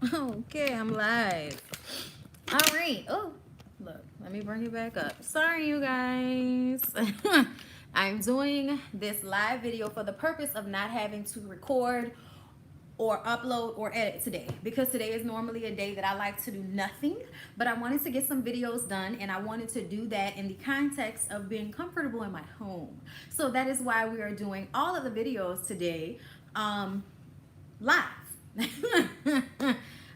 Okay, I'm live. All right. Oh, look, let me bring it back up. Sorry, you guys. I'm doing this live video for the purpose of not having to record or upload or edit today, because today is normally a day that I like to do nothing, but I wanted to get some videos done, and I wanted to do that in the context of being comfortable in my home. So that is why we are doing all of the videos today live.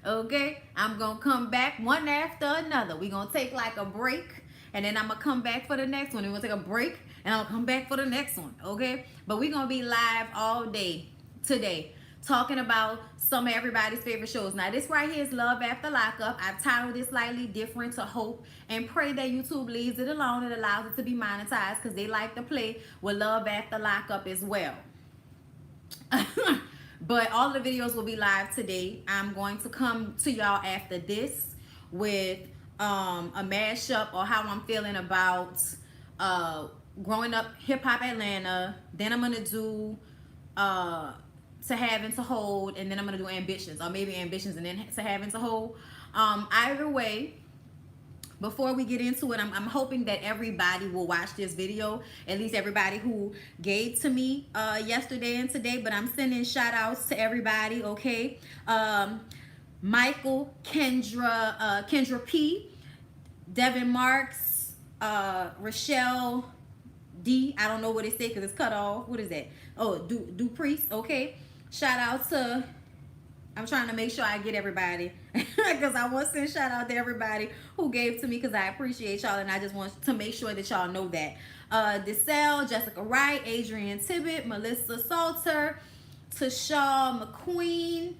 Okay, I'm gonna come back one after another. We're gonna take like a break, and then I'm gonna come back for the next one. We're gonna take a break, and I'm gonna come back for the next one. Okay, but we're gonna be live all day today, talking about some of everybody's favorite shows. Now, this right here is Love After Lockup. I've titled it slightly different to hope and pray that YouTube leaves it alone and allows it to be monetized, because they like to play with Love After Lockup as well. But all the videos will be live today. I'm going to come to y'all after this with a mashup or how I'm feeling about growing up hip hop Atlanta. Then I'm gonna do to have and to hold, and then I'm gonna do ambitions, or maybe ambitions and then to have and to hold. Either way, before we get into it, I'm hoping that everybody will watch this video, at least everybody who gave to me yesterday and today. But I'm sending shout outs to everybody, okay? Michael, Kendra P, Devin Marks, Rochelle D. I don't know what it said because it's cut off. What is that? Oh, Dupriest, okay? Shout out to, I'm trying to make sure I get everybody, because I want to send shout out to everybody who gave to me, because I appreciate y'all, and I just want to make sure that y'all know that. DeSalle, Jessica Wright, Adrian Tibbet, Melissa Salter, Tashaw McQueen,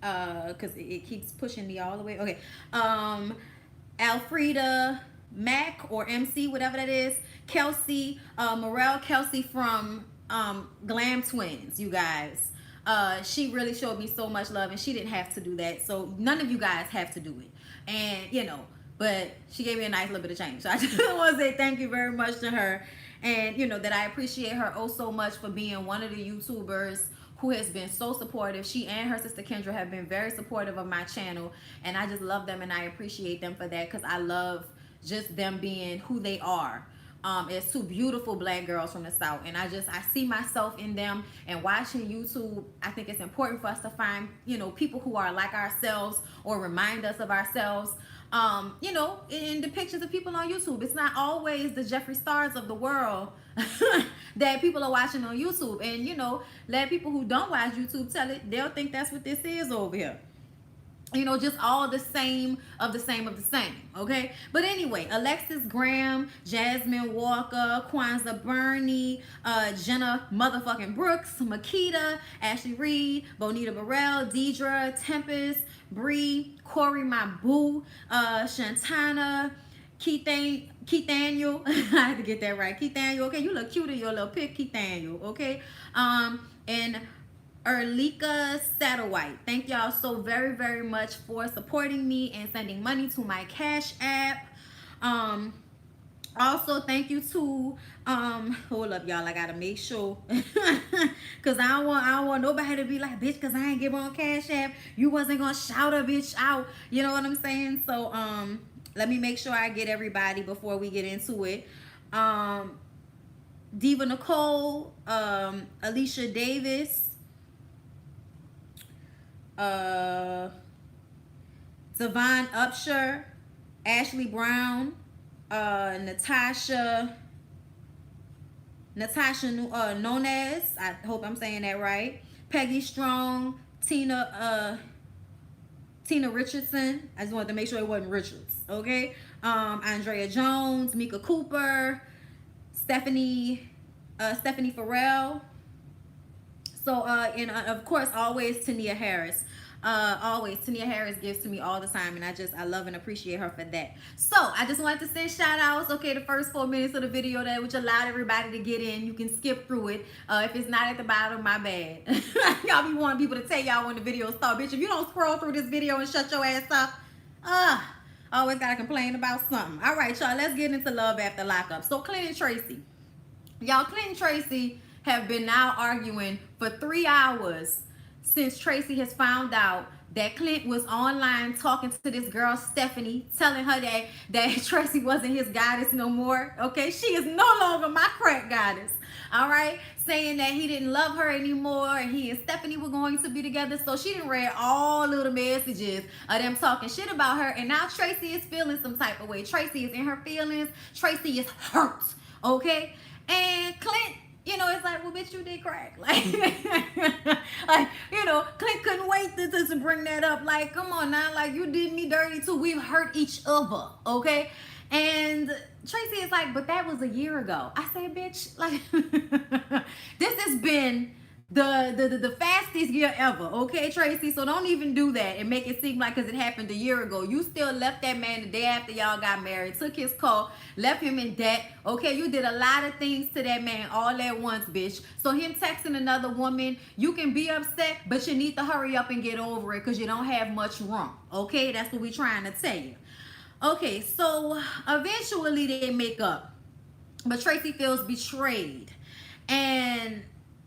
because it keeps pushing me all the way. Okay. Alfreda Mac, or MC, whatever that is. Kelsey, Morel Kelsey from Glam Twins, you guys. She really showed me so much love, and she didn't have to do that, so none of you guys have to do it. And you know, but she gave me a nice little bit of change, so I just want to say thank you very much to her, and you know that I appreciate her oh so much for being one of the YouTubers who has been so supportive. She and her sister Kendra have been very supportive of my channel, and I just love them and I appreciate them for that, because I love just them being who they are. It's two beautiful black girls from the South, and I see myself in them. And watching YouTube, I think it's important for us to find, you know, people who are like ourselves or remind us of ourselves. You know, in depictions of people on YouTube, it's not always the Jeffree Stars of the world that people are watching on YouTube. And you know, let people who don't watch YouTube tell it, they'll think that's what this is over here. You know, just all the same of the same of the same, okay? But anyway, Alexis Graham, Jasmine Walker, Kwanzaa Burney, Jenna motherfucking Brooks, Makita, Ashley Reed, Bonita Burrell, Deidre, Tempest, Bree, Corey my boo, Shantana, Keith Daniel. I had to get that right. Keith Daniel, okay? You look cute in your little pic, Keith Daniel, okay? And Erlika Satterwhite. Thank y'all so very, very much for supporting me and sending money to my Cash App. Also, thank you to hold up, y'all. I gotta make sure, cause I don't want nobody to be like, bitch, cause I ain't give on Cash App, you wasn't gonna shout a bitch out. You know what I'm saying? So let me make sure I get everybody before we get into it. Diva Nicole, Alicia Davis, Devon Upshur, Ashley Brown, Natasha Nunez, I hope I'm saying that right, Peggy Strong, Tina Richardson, I just wanted to make sure it wasn't Richards, okay? Andrea Jones, Mika Cooper, Stephanie Farrell. So and of course always Tania Harris. Always Tania Harris gives to me all the time, and I love and appreciate her for that. So I just wanted to send shout outs. Okay, the first 4 minutes of the video that which allowed everybody to get in, you can skip through it. If it's not at the bottom, my bad. Y'all be wanting people to tell y'all when the video starts. Bitch, if you don't scroll through this video and shut your ass up, always gotta complain about something. All right, y'all, let's get into Love After Lockup. So Clint and Tracy, y'all, Clint and Tracy have been now arguing for 3 hours since Tracy has found out that Clint was online talking to this girl Stephanie, telling her that Tracy wasn't his goddess no more. Okay, she is no longer my crack goddess. All right, saying that he didn't love her anymore and he and Stephanie were going to be together. So she didn't read all of the messages of them talking shit about her, and now Tracy is feeling some type of way. Tracy is in her feelings. Tracy is hurt. Okay, and Clint, you know, it's like, well, bitch, you did crack. Like, like, you know, Clint couldn't wait to bring that up. Like, come on now. Like, you did me dirty too. We've hurt each other. Okay? And Tracy is like, but that was a year ago. I said, bitch, like, this has been the fastest year ever, okay, Tracy? So don't even do that and make it seem like because it happened a year ago. You still left that man the day after y'all got married, took his car, left him in debt, okay? You did a lot of things to that man all at once, bitch. So him texting another woman, you can be upset, but you need to hurry up and get over it because you don't have much room, okay? That's what we're trying to tell you. Okay, so eventually they make up, but Tracy feels betrayed, and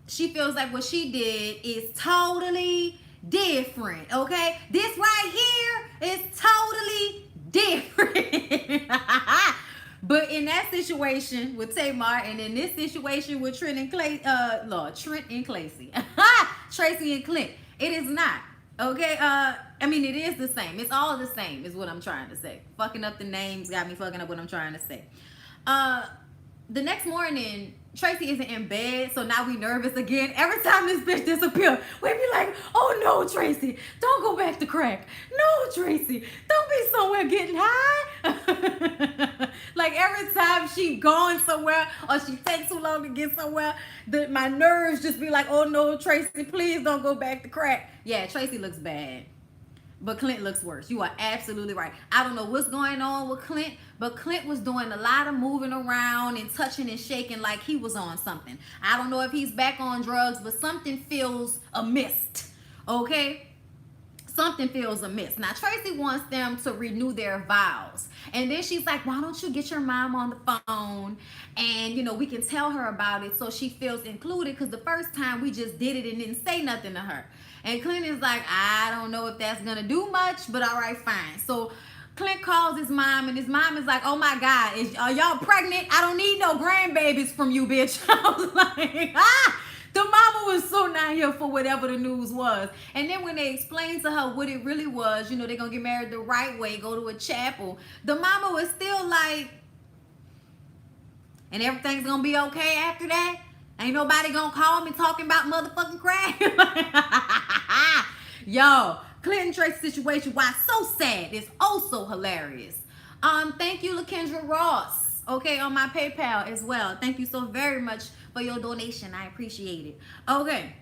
she feels like what she did is totally different, okay? This right here is totally different. But in that situation with Tamar, and in this situation with Trent and Tracy and Clint, it is not. Okay, I mean, it is the same. It's all the same is what I'm trying to say. Fucking up the names got me fucking up what I'm trying to say. The next morning, Tracy isn't in bed, so now we nervous again. Every time this bitch disappears, we be like, oh no, Tracy, don't go back to crack. No, Tracy, don't be somewhere getting high. Like every time she going somewhere or she takes too long to get somewhere, my nerves just be like, oh no, Tracy, please don't go back to crack. Yeah, Tracy looks bad. But Clint looks worse. You are absolutely right. I don't know what's going on with Clint, but Clint was doing a lot of moving around and touching and shaking like he was on something. I don't know if he's back on drugs, but something feels amiss. Okay? Something feels amiss. Now, Tracy wants them to renew their vows. And then she's like, why don't you get your mom on the phone and, you know, we can tell her about it so she feels included, because the first time we just did it and didn't say nothing to her. And Clint is like, I don't know if that's going to do much, but all right, fine. So Clint calls his mom, and his mom is like, oh my God, are y'all pregnant? I don't need no grandbabies from you, bitch. I was like, the mama was so not here for whatever the news was. And then when they explained to her what it really was, you know, they're going to get married the right way, go to a chapel, the mama was still like, and everything's going to be okay after that? Ain't nobody gonna call me talking about motherfucking crack. Yo, Clint and Tracy situation, why so sad, is also hilarious. Thank you, LaKendra Ross, okay, on my PayPal as well. Thank you so very much for your donation. I appreciate it. Okay,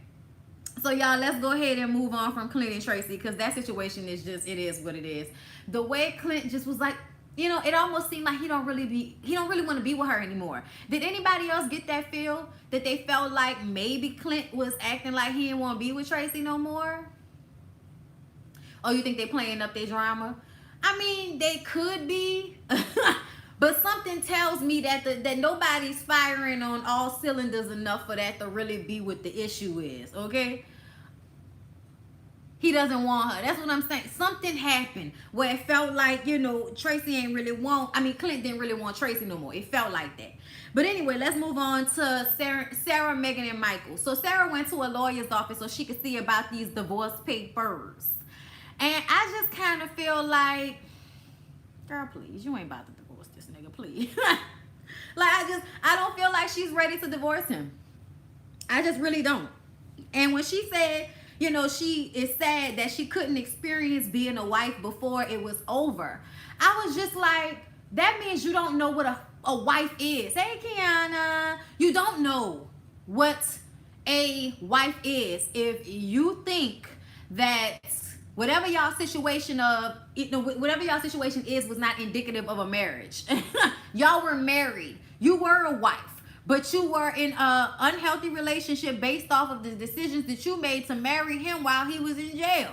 so y'all, let's go ahead and move on from Clint and Tracy, because that situation is just, it is what it is. The way Clint just was like, you know, it almost seemed like he don't really want to be with her anymore. Did anybody else get that feel? That they felt like maybe Clint was acting like he didn't want to be with Tracy no more? Or you think they playing up their drama? I mean, they could be. But something tells me that that nobody's firing on all cylinders enough for that to really be what the issue is, okay? He doesn't want her. That's what I'm saying. Something happened where it felt like, you know, Tracy ain't really Clint didn't really want Tracy no more. It felt like that. But anyway, let's move on to Sarah, Megan, and Michael. So Sarah went to a lawyer's office so she could see about these divorce papers. And I just kind of feel like, girl, please, you ain't about to divorce this nigga, please. Like, I don't feel like she's ready to divorce him. I just really don't. And when she said, you know, she is sad that she couldn't experience being a wife before it was over, I was just like, that means you don't know what a wife is. Hey, Kiana, you don't know what a wife is if you think that whatever y'all situation is was not indicative of a marriage. Y'all were married. You were a wife. But you were in an unhealthy relationship based off of the decisions that you made to marry him while he was in jail.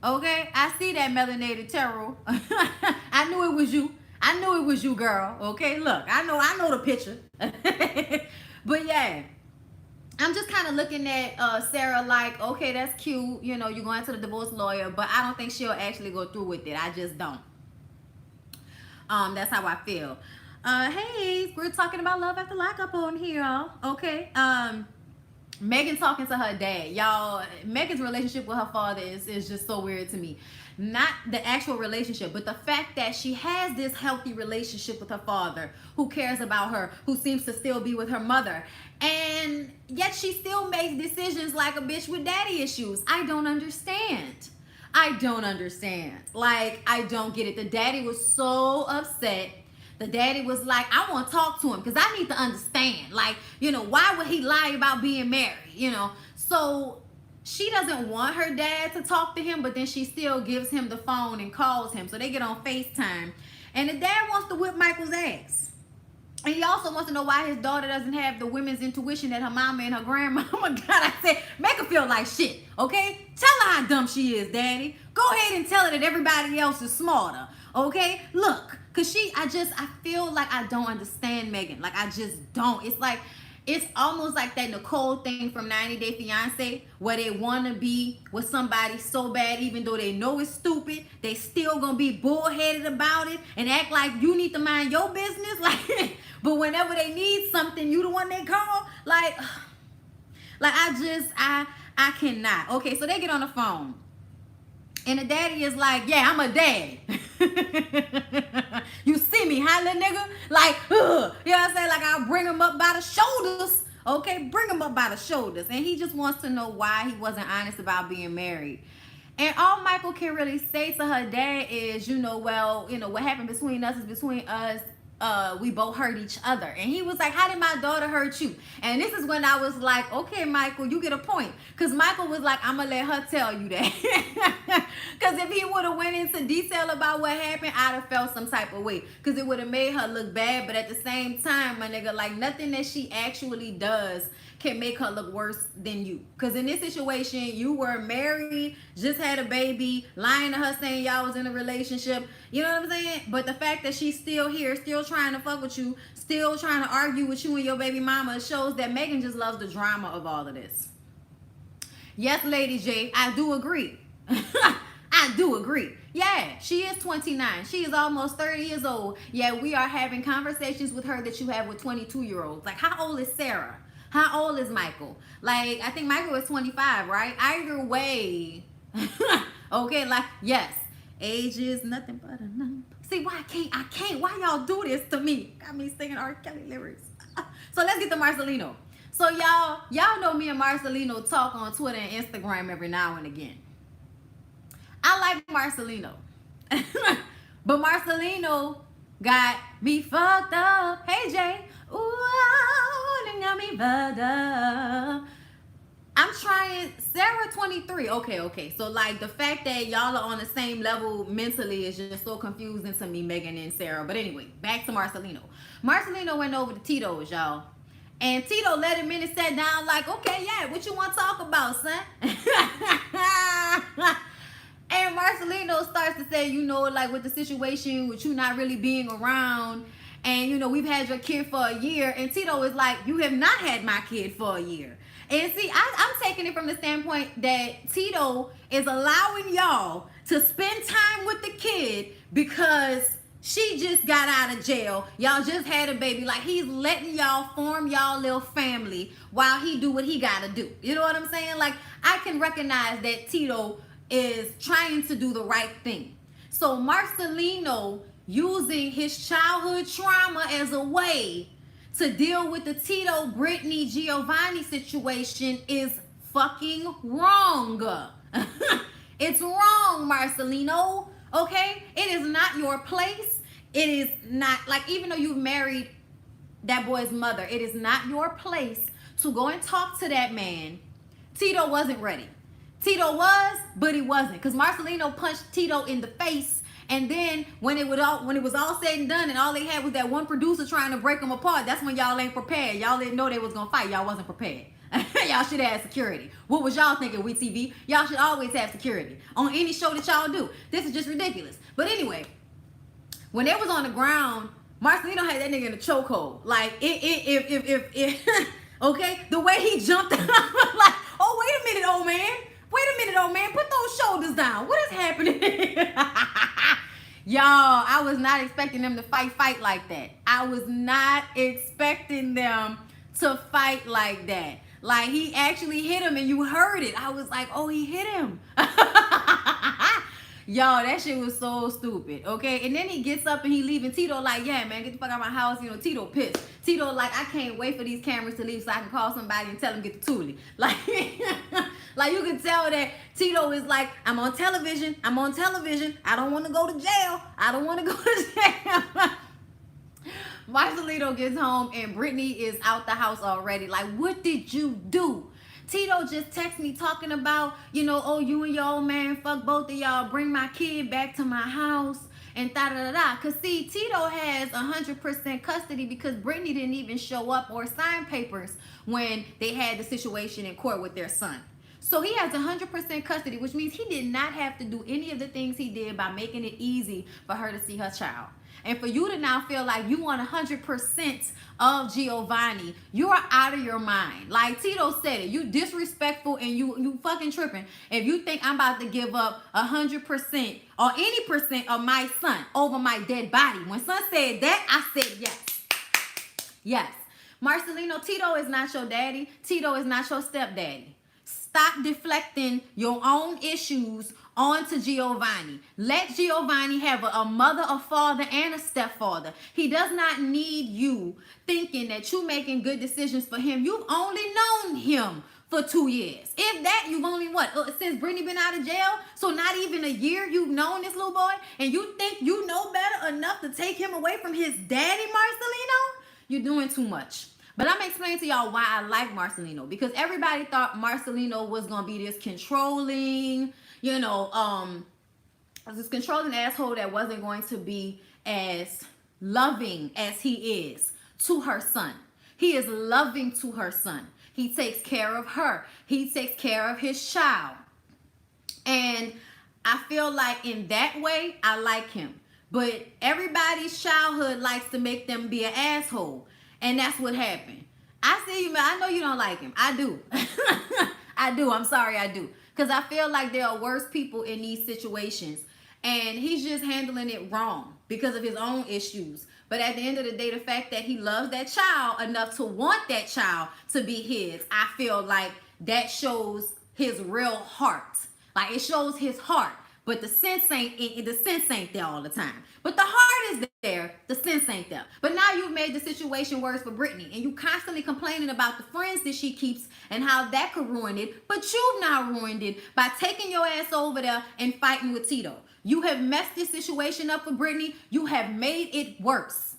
Okay? I see that, melanated tarot. I knew it was you. I knew it was you, girl. Okay? Look, I know the picture. But yeah. I'm just kind of looking at Sarah like, okay, that's cute. You know, you're going to the divorce lawyer, but I don't think she'll actually go through with it. I just don't. That's how I feel. Hey, we're talking about love after lockup on here. Okay. Megan talking to her dad. Y'all, Megan's relationship with her father is just so weird to me. Not the actual relationship, but the fact that she has this healthy relationship with her father, who cares about her, who seems to still be with her mother. And yet she still makes decisions like a bitch with daddy issues. I don't understand. I don't understand. Like, I don't get it. The daddy was so upset. The daddy was like, I want to talk to him because I need to understand. Like, you know, why would he lie about being married? You know, so she doesn't want her dad to talk to him, but then she still gives him the phone and calls him. So they get on FaceTime. And the dad wants to whip Michael's ass. And he also wants to know why his daughter doesn't have the women's intuition that her mama and her grandmama got. I said, make her feel like shit, okay? Tell her how dumb she is, daddy. Go ahead and tell her that everybody else is smarter, okay? Look, because I feel like I don't understand Megan. Like, I just don't. It's like, it's almost like that Nicole thing from 90 Day Fiancé, where they want to be with somebody so bad, even though they know it's stupid, they still gonna be bullheaded about it and act like you need to mind your business. Like, but whenever they need something, you the one they call. Like I cannot. Okay, so they get on the phone. And the daddy is like, yeah, I'm a daddy. You see me, huh, little nigga? Like, you know what I'm saying? Like, I'll bring him up by the shoulders. Okay, bring him up by the shoulders. And he just wants to know why he wasn't honest about being married. And all Michael can really say to her dad is, you know, well, you know, what happened between us is between us. We both hurt each other. And he was like, how did my daughter hurt you? And this is when I was like, okay, Michael, you get a point. Because Michael was like, I'm gonna let her tell you that. Because if he would have went into detail about what happened, I'd have felt some type of way, because it would have made her look bad. But at the same time, my nigga, like, nothing that she actually does can make her look worse than you. Because in this situation, you were married, just had a baby, lying to her saying y'all was in a relationship. You know what I'm saying? But the fact that she's still here, still trying to fuck with you, still trying to argue with you and your baby mama, shows that Megan just loves the drama of all of this. Yes, Lady J, I do agree. I do agree. Yeah, she is 29. She is almost 30 years old. Yeah, we are having conversations with her that you have with 22-year-olds. Like, how old is Sarah? How old is Michael? Like, I think Michael is 25, right? Either way. Okay, like, yes. Age is nothing but a number. See, why I can't. Why y'all do this to me? Got me singing R. Kelly lyrics. So let's get to Marcelino. So y'all know me and Marcelino talk on Twitter and Instagram every now and again. I like Marcelino. But Marcelino got me fucked up. Hey, Jay. Ooh, they got me fucked up. I'm trying. Sarah 23. Okay. So, like, the fact that y'all are on the same level mentally is just so confusing to me, Megan and Sarah. But anyway, back to Marcelino. Marcelino went over to Tito's, y'all. And Tito let him in and sat down like, okay, yeah, what you want to talk about, son? And Marcelino starts to say, you know, like, with the situation with you not really being around, and, you know, we've had your kid for a year. And Tito is like, you have not had my kid for a year. And see, I'm taking it from the standpoint that Tito is allowing y'all to spend time with the kid because she just got out of jail. Y'all just had a baby. Like, he's letting y'all form y'all little family while he do what he gotta do. You know what I'm saying? Like, I can recognize that Tito is trying to do the right thing. So Marcelino using his childhood trauma as a way to deal with the Tito, Brittany, Giovanni situation is fucking wrong. It's wrong, Marcelino. Okay? It is not your place. It is not, like, even though you've married that boy's mother, it is not your place to go and talk to that man. Tito wasn't ready. Tito was, but he wasn't. Because Marcelino punched Tito in the face. And then when it was all said and done and all they had was that one producer trying to break them apart, that's when y'all ain't prepared. Y'all didn't know they was going to fight. Y'all wasn't prepared. Y'all should have had security. What was y'all thinking, WeTV? Y'all should always have security on any show that y'all do. This is just ridiculous. But anyway, when they was on the ground, Marcelino had that nigga in a chokehold. Like, if Okay, the way he jumped, I was like, oh, wait a minute, old man. Wait a minute, old man. Put those shoulders down. What is happening? Y'all, I was not expecting them to fight like that. I was not expecting them to fight like that. Like, he actually hit him and you heard it. I was like, oh, he hit him. Y'all, that shit was so stupid, okay? And then he gets up and he leaving Tito like, yeah, man, get the fuck out of my house. You know, Tito pissed. Tito like, I can't wait for these cameras to leave so I can call somebody and tell them get the toolie. Like, like you can tell that Tito is like, I'm on television. I'm on television. I don't want to go to jail. I don't want to go to jail. Marcelino gets home and Brittany is out the house already. Like, what did you do? Tito just texted me talking about, you know, oh, you and your old man, fuck both of y'all, bring my kid back to my house, and da-da-da-da. Because, see, Tito has 100% custody because Brittany didn't even show up or sign papers when they had the situation in court with their son. So he has 100% custody, which means he did not have to do any of the things he did by making it easy for her to see her child. And for you to now feel like you want 100% of Giovanni, you are out of your mind. Like Tito said it, you disrespectful and you fucking tripping if you think I'm about to give up 100% or any percent of my son over my dead body. When son said that, I said yes. Yes. Marcelino, Tito is not your daddy. Tito is not your stepdaddy. Stop deflecting your own issues onto Giovanni. Let Giovanni have a mother, a father, and a stepfather. He does not need you thinking that you're making good decisions for him. You've only known him for 2 years. If that, you've only, what, since Brittany been out of jail? So not even a year you've known this little boy? And you think you know better enough to take him away from his daddy, Marcelino? You're doing too much. But I'm explaining to y'all why I like Marcelino. Because everybody thought Marcelino was going to be this controlling, you know, this controlling asshole that wasn't going to be as loving as he is to her son. He is loving to her son. He takes care of her. He takes care of his child. And I feel like in that way, I like him. But everybody's childhood likes to make them be an asshole. And that's what happened. I see you, man. I know you don't like him. I do. I do. I'm sorry, I do. Because I feel like there are worse people in these situations. And he's just handling it wrong because of his own issues. But at the end of the day, the fact that he loves that child enough to want that child to be his, I feel like that shows his real heart. Like, it shows his heart. But the sense ain't there all the time. But the heart is there. The sense ain't there. But now you've made the situation worse for Brittany. And you constantly complaining about the friends that she keeps and how that could ruin it. But you've now ruined it by taking your ass over there and fighting with Tito. You have messed this situation up for Brittany. You have made it worse.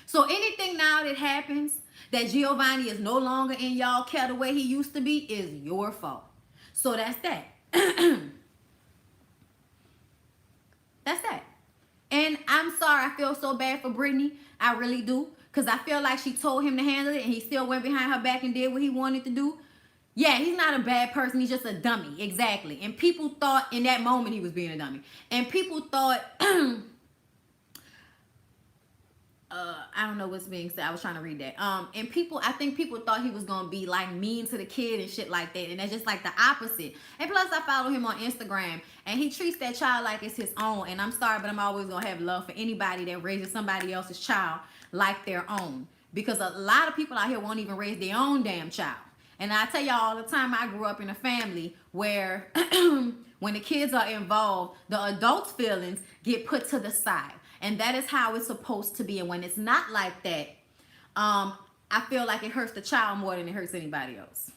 So anything now that happens that Giovanni is no longer in y'all care the way he used to be is your fault. So that's that. That's that. And I'm sorry, I feel so bad for Brittany. I really do. Because I feel like she told him to handle it and he still went behind her back and did what he wanted to do. Yeah, he's not a bad person. He's just a dummy. Exactly. And people thought in that moment he was being a dummy. And people thought... I don't know what's being said. I was trying to read that. And I think people thought he was gonna be like mean to the kid and shit like that. And that's just like the opposite. And plus, I follow him on Instagram, and he treats that child like it's his own. And I'm sorry, but I'm always gonna have love for anybody that raises somebody else's child like their own. Because a lot of people out here won't even raise their own damn child. And I tell y'all all the time, I grew up in a family where when the kids are involved, the adults' feelings get put to the side. And that is how it's supposed to be. And when it's not like that, I feel like it hurts the child more than it hurts anybody else.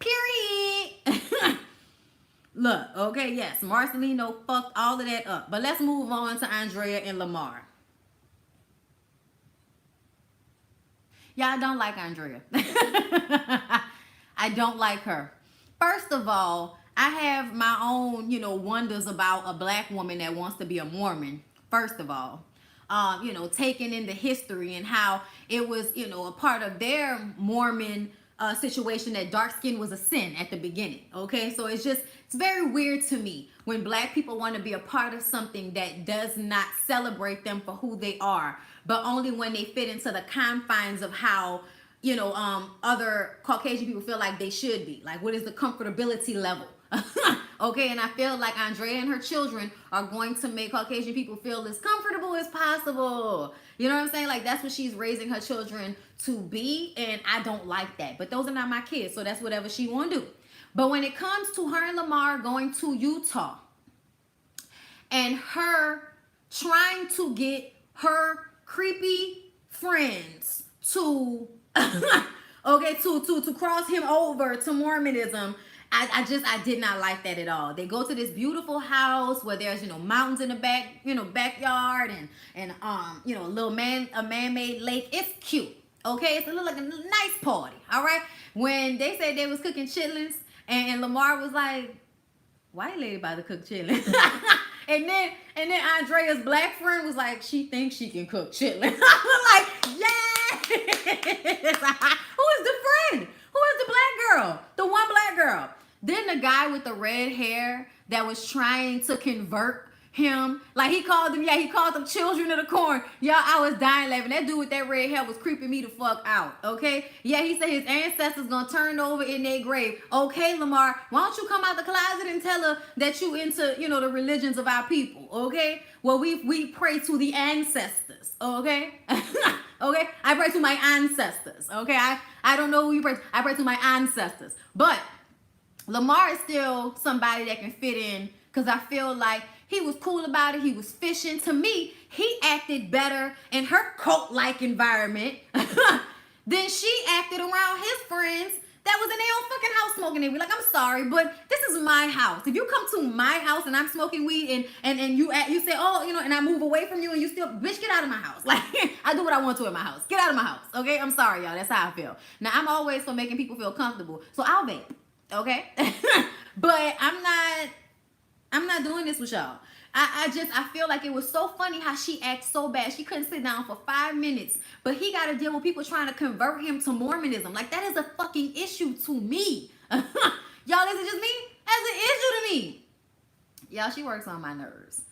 Period. Look, okay, yes, Marcelino fucked all of that up. But let's move on to Andrea and Lamar. Y'all don't like Andrea. I don't like her. First of all, I have my own, wonders about a black woman that wants to be a Mormon. First of all, taking in the history and how it was, a part of their Mormon situation that dark skin was a sin at the beginning. Okay, so it's very weird to me when black people want to be a part of something that does not celebrate them for who they are, but only when they fit into the confines of how other Caucasian people feel like they should be. Like, what is the comfortability level? Okay, and I feel like Andrea and her children are going to make Caucasian people feel as comfortable as possible. You know what I'm saying? Like, that's what she's raising her children to be, and I don't like that. But those are not my kids, so that's whatever she want to do. But when it comes to her and Lamar going to Utah and her trying to get her creepy friends to okay, to cross him over to Mormonism, I did not like that at all. They go to this beautiful house where there's mountains in the backyard and a man-made lake. It's cute. Okay, it's a little like a nice party. All right. When they said they was cooking chitlins and Lamar was like, white lady about to cook chitlins. and then Andrea's black friend was like, she thinks she can cook chitlins. I'm like, yes. Who is the friend? Who is the black girl? The one black girl. Then the guy with the red hair that was trying to convert him, like he called them children of the corn. Y'all, I was dying laughing. That dude with that red hair was creeping me the fuck out. Okay, yeah, he said his ancestors gonna turn over in their grave. Okay, Lamar, why don't you come out the closet and tell her that you into the religions of our people? Okay, well we pray to the ancestors. Okay. Okay, I pray to my ancestors. Okay, I don't know who you pray to. I pray to my ancestors. But Lamar is still somebody that can fit in, because I feel like he was cool about it. He was fishing. To me, he acted better in her cult-like environment than she acted around his friends that was in their own fucking house smoking weed. Like, I'm sorry, but this is my house. If you come to my house and I'm smoking weed and you say, oh, and I move away from you and you still, bitch, get out of my house. Like, I do what I want to in my house. Get out of my house, okay? I'm sorry, y'all. That's how I feel. Now, I'm always for making people feel comfortable, so I'll vape, okay? But I'm not doing this with y'all. I feel like it was so funny how she acts so bad. She couldn't sit down for 5 minutes, but he got to deal with people trying to convert him to Mormonism. Like, that is a fucking issue to me. Y'all, is it just me? That's an issue to me. Y'all, she works on my nerves.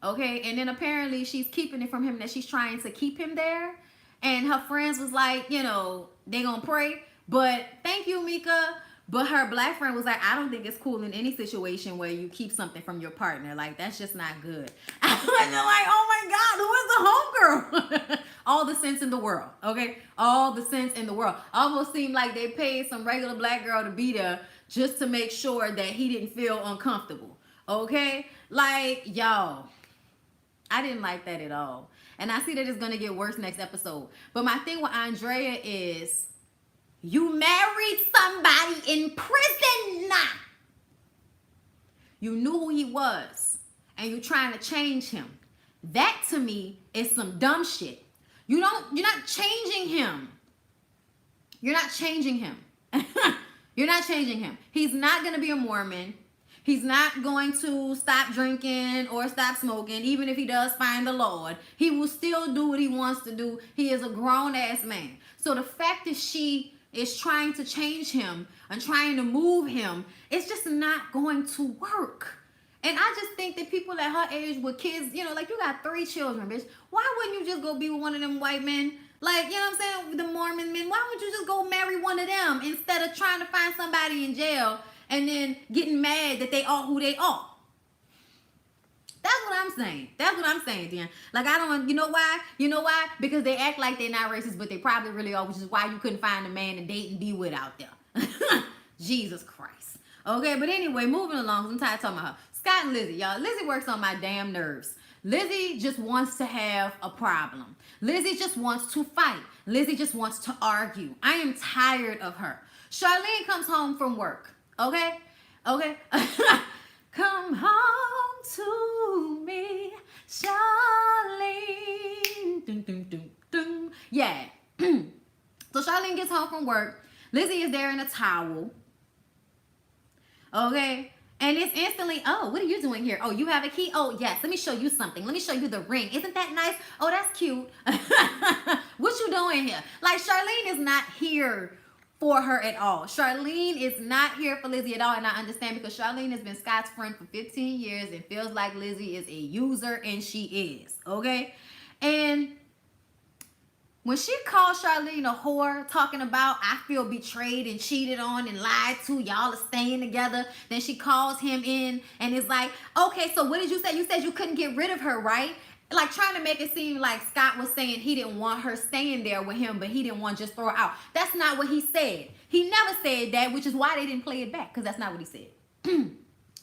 Okay, and then apparently she's keeping it from him, that she's trying to keep him there. And her friends was like, they gonna pray. But thank you, Mika. But her black friend was like, I don't think it's cool in any situation where you keep something from your partner. Like, that's just not good. And they're like, oh my God, who is the homegirl? All the sense in the world, okay? All the sense in the world. Almost seemed like they paid some regular black girl to be there just to make sure that he didn't feel uncomfortable, okay? Like, y'all, I didn't like that at all. And I see that it's going to get worse next episode. But my thing with Andrea is, you married somebody in prison. You knew who he was, and you're trying to change him. That to me is some dumb shit. You're not changing him. You're not changing him. You're not changing him. He's not going to be a Mormon. He's not going to stop drinking or stop smoking. Even if he does find the Lord, he will still do what he wants to do. He is a grown-ass man. So the fact that she is trying to change him and trying to move him, it's just not going to work. And I just think that people at her age with kids, like, you got 3 children, bitch. Why wouldn't you just go be with one of them white men? Like, you know what I'm saying? The Mormon men. Why would you just go marry one of them instead of trying to find somebody in jail and then getting mad that they are who they are? That's what I'm saying. That's what I'm saying, Dan. Like, I don't, you know why? You know why? Because they act like they're not racist, but they probably really are, which is why you couldn't find a man to date and be with out there. Jesus Christ. Okay, but anyway, moving along. I'm tired of talking about her. Scott and Lizzie, y'all. Lizzie works on my damn nerves. Lizzie just wants to have a problem. Lizzie just wants to fight. Lizzie just wants to argue. I am tired of her. Charlene comes home from work. Okay? Okay? Come home to me, Charlene. Dun, dun, dun, dun. Yeah. So Charlene gets home from work. Lizzie is there in a towel. Okay? And it's instantly, oh, what are you doing here? Oh, you have a key? Oh, yes. Let me show you something. Let me show you the ring. Isn't that nice? Oh, that's cute. What you doing here? Like, Charlene is not here for her at all. Charlene is not here for Lizzie at all, and I understand, because Charlene has been Scott's friend for 15 years and feels like Lizzie is a user, and she is, okay? And When she called Charlene a whore, talking about I feel betrayed and cheated on and lied to, y'all are staying together. Then she calls him in and is like, okay, so what did you say? You said you couldn't get rid of her, right? Like trying to make it seem like Scott was saying he didn't want her staying there with him, but he didn't want to just throw her out. That's not what he said. He never said that, which is why they didn't play it back, because that's not what he said.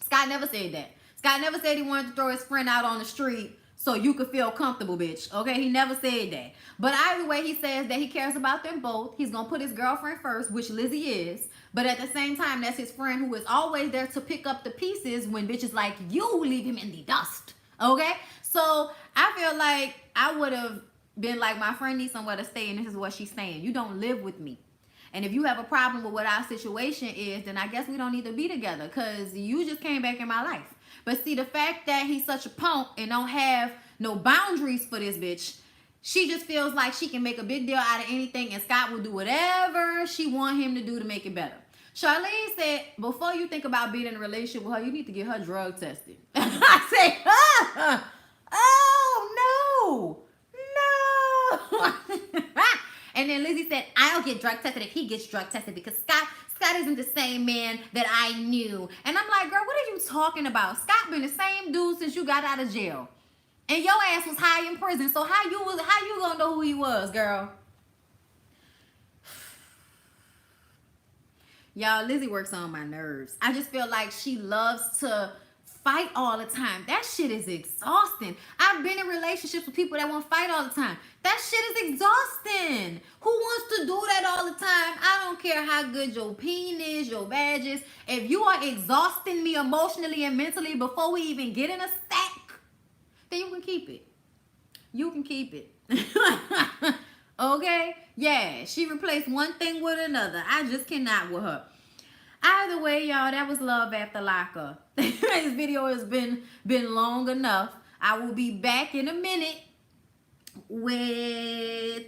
Scott never said that. Scott never said he wanted to throw his friend out on the street so you could feel comfortable, bitch. Okay, he never said that. But either way, he says that he cares about them both. He's going to put his girlfriend first, which Lizzie is. But at the same time, that's his friend who is always there to pick up the pieces when bitches like you leave him in the dust. Okay? So I feel like I would have been like, my friend needs somewhere to stay, and this is what she's saying. You don't live with me. And if you have a problem with what our situation is, then I guess we don't need to be together, because you just came back in my life. But see, the fact that he's such a punk and don't have no boundaries for this bitch, she just feels like she can make a big deal out of anything, and Scott will do whatever she want him to do to make it better. Charlene said, before you think about being in a relationship with her, you need to get her drug tested. I said, oh, no. And then Lizzie said, I'll get drug tested if he gets drug tested, because Scott isn't the same man that I knew. And I'm like, girl, what are you talking about? Scott been the same dude since you got out of jail. And your ass was high in prison. So how you gonna know who he was, girl? Y'all, Lizzie works on my nerves. I just feel like she loves to fight all the time. That shit is exhausting. I've been in relationships with people that want to fight all the time. That shit is exhausting. Who wants to do that all the time? I don't care how good your peen is, your badge is. If you are exhausting me emotionally and mentally before we even get in a stack, then you can keep it. You can keep it. Okay? Yeah, she replaced one thing with another. I just cannot with her. Either way, y'all, that was Love After Lockup. This video has been long enough. I will be back in a minute with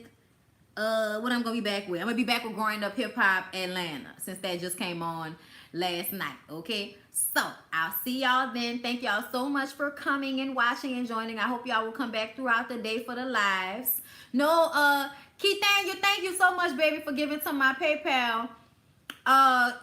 what I'm gonna be back with. I'm gonna be back with Growing Up Hip Hop Atlanta, since that just came on last night. Okay, so I'll see y'all then. Thank y'all so much for coming and watching and joining. I hope y'all will come back throughout the day for the lives. No, Keith, thank you so much, baby, for giving to my PayPal.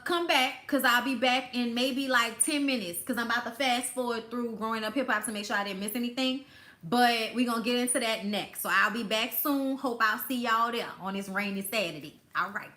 Come back, because I'll be back in maybe like 10 minutes, because I'm about to fast forward through Growing Up Hip Hop to make sure I didn't miss anything. But we're going to get into that next. So I'll be back soon. Hope I'll see y'all there on this rainy Saturday. All right.